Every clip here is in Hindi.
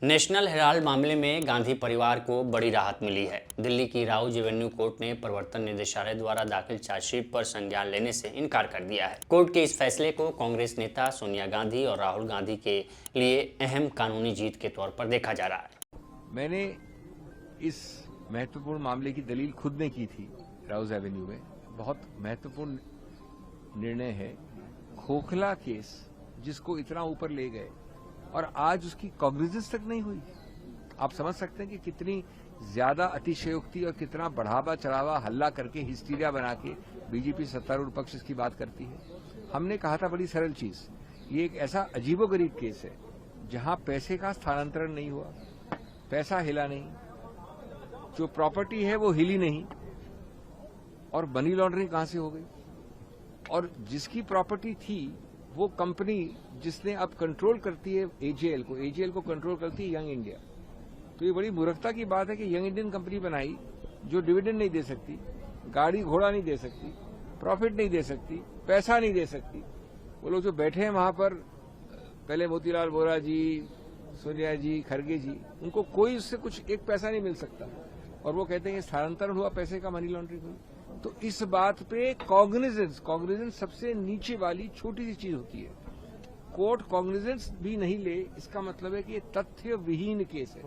नेशनल हेराल्ड मामले में गांधी परिवार को बड़ी राहत मिली है। दिल्ली की राउज एवेन्यू कोर्ट ने प्रवर्तन निदेशालय द्वारा दाखिल चार्जशीट पर संज्ञान लेने से इनकार कर दिया है। कोर्ट के इस फैसले को कांग्रेस नेता सोनिया गांधी और राहुल गांधी के लिए अहम कानूनी जीत के तौर पर देखा जा रहा है। मैंने इस महत्वपूर्ण मामले की दलील खुद ने की थी राउज एवेन्यू में। बहुत महत्वपूर्ण निर्णय है। खोखला केस जिसको इतना ऊपर ले गए और आज उसकी कॉग्निजेंस तक नहीं हुई। आप समझ सकते हैं कि कितनी ज्यादा अतिशयोक्ति और कितना बढ़ावा चढ़ावा हल्ला करके हिस्टीरिया बना के बीजेपी सत्तारूढ़ पक्ष इसकी बात करती है। हमने कहा था बड़ी सरल चीज, ये एक ऐसा अजीबोगरीब केस है जहां पैसे का स्थानांतरण नहीं हुआ, पैसा हिला नहीं, जो प्रॉपर्टी है वो हिली नहीं, और मनी लॉन्ड्रिंग कहां से हो गई। और जिसकी प्रॉपर्टी थी वो कंपनी जिसने अब कंट्रोल करती है एजेएल को कंट्रोल करती है यंग इंडिया। तो ये बड़ी मूर्खता की बात है कि यंग इंडियन कंपनी बनाई जो डिविडेंड नहीं दे सकती, गाड़ी घोड़ा नहीं दे सकती, प्रॉफिट नहीं दे सकती, पैसा नहीं दे सकती। वो लोग जो बैठे हैं वहां पर, पहले मोतीलाल वोरा जी, सोनिया जी, खड़गे जी, उनको कोई उससे कुछ एक पैसा नहीं मिल सकता, और वो कहते हैं स्थानांतरण हुआ पैसे का, मनी लॉन्ड्रिंग हुई। तो इस बात पे कॉग्निजेंस सबसे नीचे वाली छोटी सी चीज होती है। कोर्ट कॉग्निजेंस भी नहीं ले, इसका मतलब है कि ये तथ्य विहीन केस है।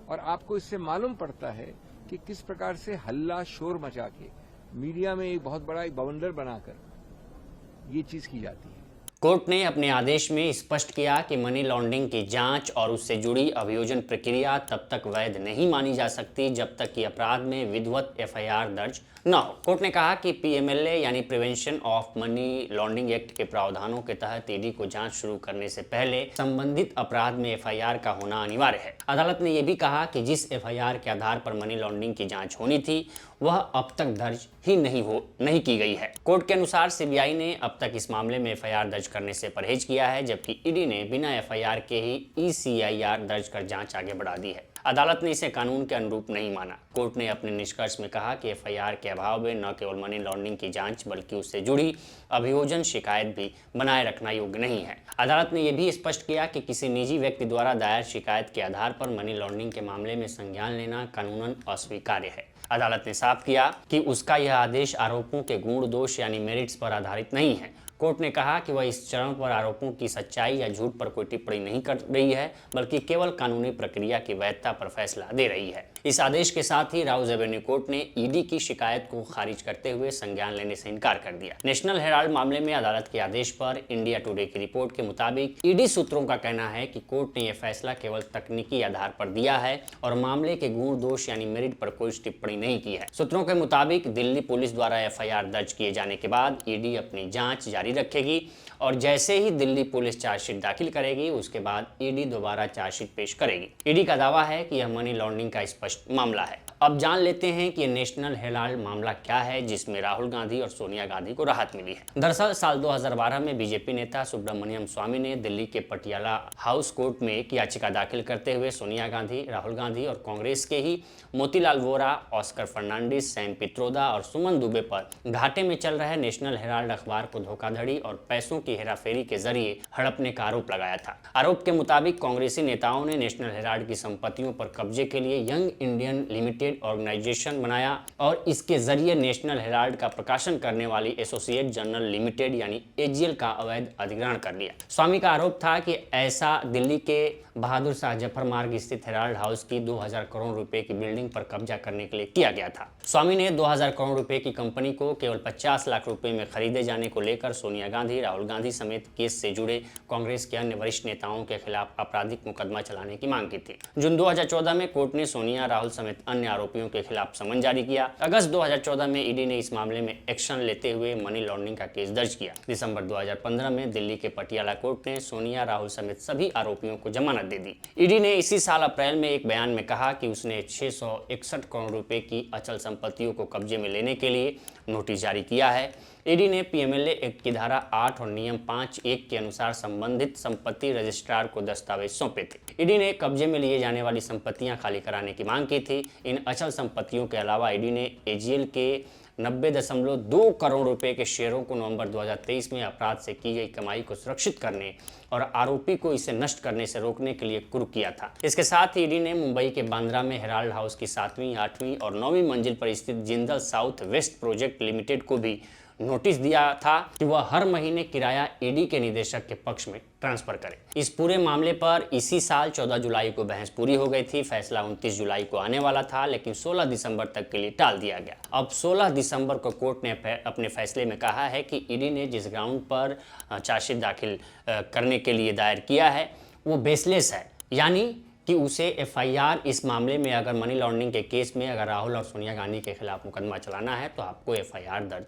और आपको इससे मालूम पड़ता है कि किस प्रकार से हल्ला शोर मचा के मीडिया में एक बहुत बड़ा एक बवंडर बनाकर ये चीज की जाती है। कोर्ट ने अपने आदेश में स्पष्ट किया कि मनी लॉन्ड्रिंग की जांच और उससे जुड़ी अभियोजन प्रक्रिया तब तक वैध नहीं मानी जा सकती जब तक कि अपराध में विधिवत एफआईआर दर्ज न हो। कोर्ट ने कहा कि पीएमएलए यानी prevention of money laundering act के प्रावधानों के तहत ईडी को जांच शुरू करने से पहले संबंधित अपराध में एफआईआर का होना अनिवार्य है। अदालत ने यह भी कहा कि जिस एफआईआर के आधार पर मनी लॉन्ड्रिंग की जांच होनी थी वह अब तक दर्ज ही नहीं की गई है। कोर्ट के अनुसार सीबीआई ने अब तक इस मामले में एफआईआर दर्ज करने से परहेज किया है, जबकि ईडी ने बिना एफआईआर के ही ईसीआईआर दर्ज कर जांच आगे बढ़ा दी है। अदालत ने इसे कानून के अनुरूप नहीं माना। कोर्ट ने अपने निष्कर्ष में कहा कि एफआईआर के अभाव में न केवल मनी लॉन्ड्रिंग की जांच बल्कि उससे जुड़ी अभियोजन शिकायत भी बनाए रखना योग्य नहीं है। अदालत ने यह भी स्पष्ट किया कि किसी निजी व्यक्ति द्वारा दायर शिकायत के आधार पर मनी लॉन्ड्रिंग के मामले में संज्ञान लेना कानूनन अस्वीकार्य है। अदालत ने साफ किया कि उसका यह आदेश आरोपों के गुण दोष यानी मेरिट्स पर आधारित नहीं है। कोर्ट ने कहा कि वह इस चरण पर आरोपों की सच्चाई या झूठ पर कोई टिप्पणी नहीं कर रही है, बल्कि केवल कानूनी प्रक्रिया की वैधता पर फैसला दे रही है। इस आदेश के साथ ही राउज एवेन्यू कोर्ट ने ईडी की शिकायत को खारिज करते हुए संज्ञान लेने से इनकार कर दिया। नेशनल हेराल्ड मामले में अदालत के आदेश पर इंडिया टुडे की रिपोर्ट के मुताबिक ईडी सूत्रों का कहना है कि कोर्ट ने यह फैसला केवल तकनीकी आधार पर दिया है और मामले के गुण दोष यानी मेरिट पर कोई टिप्पणी नहीं की है। सूत्रों के मुताबिक दिल्ली पुलिस द्वारा एफआईआर दर्ज किए जाने के बाद ईडी अपनी जांच जारी रखेगी और जैसे ही दिल्ली पुलिस चार्जशीट दाखिल करेगी उसके बाद ईडी दोबारा चार्जशीट पेश करेगी। ईडी का दावा है कि यह मनी लॉन्ड्रिंग का स्पष्ट मामला है। अब जान लेते हैं कि नेशनल हेराल्ड मामला क्या है जिसमें राहुल गांधी और सोनिया गांधी को राहत मिली है। दरअसल साल 2012 में बीजेपी नेता सुब्रमण्यम स्वामी ने दिल्ली के पटियाला हाउस कोर्ट में एक याचिका दाखिल करते हुए सोनिया गांधी, राहुल गांधी और कांग्रेस के ही मोतीलाल वोरा, ऑस्कर फर्नांडिस, सैम पित्रोदा और सुमन दुबे पर घाटे में चल रहे नेशनल हेराल्ड अखबार को धोखाधड़ी और पैसों की हेराफेरी के जरिए हड़पने का आरोप लगाया था। आरोप के मुताबिक कांग्रेसी नेताओं ने नेशनल हेराल्ड की संपत्तियों पर कब्जे के लिए यंग इंडियन लिमिटेड ऑर्गेनाइजेशन बनाया और इसके जरिए नेशनल हेराल्ड का प्रकाशन करने वाली एसोसिएट जर्नल लिमिटेड यानी एजीएल का अवैध अधिग्रहण कर लिया। स्वामी का आरोप था कि ऐसा दिल्ली के बहादुर शाह जफर मार्ग स्थित हेराल्ड हाउस की 2000 करोड़ रुपए की बिल्डिंग पर कब्जा करने के लिए किया गया था। स्वामी ने 2000 करोड़ रुपए की कंपनी को केवल 50 लाख रुपए में खरीदे जाने को लेकर सोनिया गांधी, राहुल गांधी समेत केस से जुड़े कांग्रेस के अन्य वरिष्ठ नेताओं के खिलाफ आपराधिक मुकदमा चलाने की मांग की थी। जून 2014 में कोर्ट ने सोनिया, राहुल समेत अन्य आरोपियों के खिलाफ समन जारी किया। अगस्त 2014 में ईडी ने इस मामले में एक्शन लेते हुए मनी लॉन्ड्रिंग का केस दर्ज किया। दिसंबर 2015 में दिल्ली के पटियाला कोर्ट ने सोनिया, राहुल समेत सभी आरोपियों को जमानत दे दी। ईडी ने इसी साल अप्रैल में एक बयान में कहा कि उसने 661 करोड़ रुपए की अचल संपत्तियों को कब्जे में लेने के लिए नोटिस जारी किया है। ईडी ने पीएमएलए एक्ट की धारा 8 और नियम 5(1) के अनुसार संबंधित संपत्ति रजिस्ट्रार को दस्तावेज सौंपे थे। ईडी ने कब्जे में लिए जाने वाली संपत्तियां खाली कराने की मांग की थी। इन अचल संपत्तियों के अलावा ईडी ने एजीएल के 90.2 करोड़ रुपए के शेयरों को नवंबर 2023 में अपराध से की गई कमाई को सुरक्षित करने और आरोपी को इसे नष्ट करने से रोकने के लिए कुर्क किया था। इसके साथ ही ईडी ने मुंबई के बांद्रा में हेराल्ड हाउस की 7वीं, 8वीं और 9वीं मंजिल पर स्थित Jindal south west project limited को भी नोटिस दिया था कि वह हर महीने किराया ईडी के निदेशक के पक्ष में ट्रांसफर करे। इस पूरे मामले पर इसी साल 14 जुलाई को बहस पूरी हो गई थी। फैसला 29 जुलाई को आने वाला था, लेकिन 16 दिसंबर तक के लिए टाल दिया गया। अब 16 दिसंबर को कोर्ट ने अपने फैसले में कहा है कि ईडी ने जिस ग्राउंड पर चार्जशीट दाखिल करने के लिए दायर किया है वो बेसलेस है, यानी कि उसे एफआईआर इस मामले में अगर मनी लॉन्ड्रिंग के केस में अगर राहुल और सोनिया गांधी के खिलाफ मुकदमा चलाना है तो आपको एफआईआर दर्ज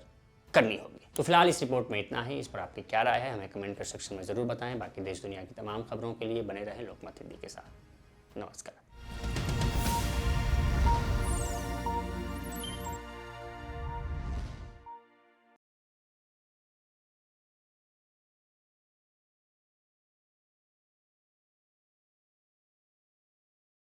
करनी होगी। तो फिलहाल इस रिपोर्ट में इतना ही। इस पर आपकी क्या राय है हमें कमेंट कर सेक्शन में ज़रूर बताएं। बाकी देश दुनिया की तमाम खबरों के लिए बने रहें लोकमत हिंदी के साथ। नमस्कार।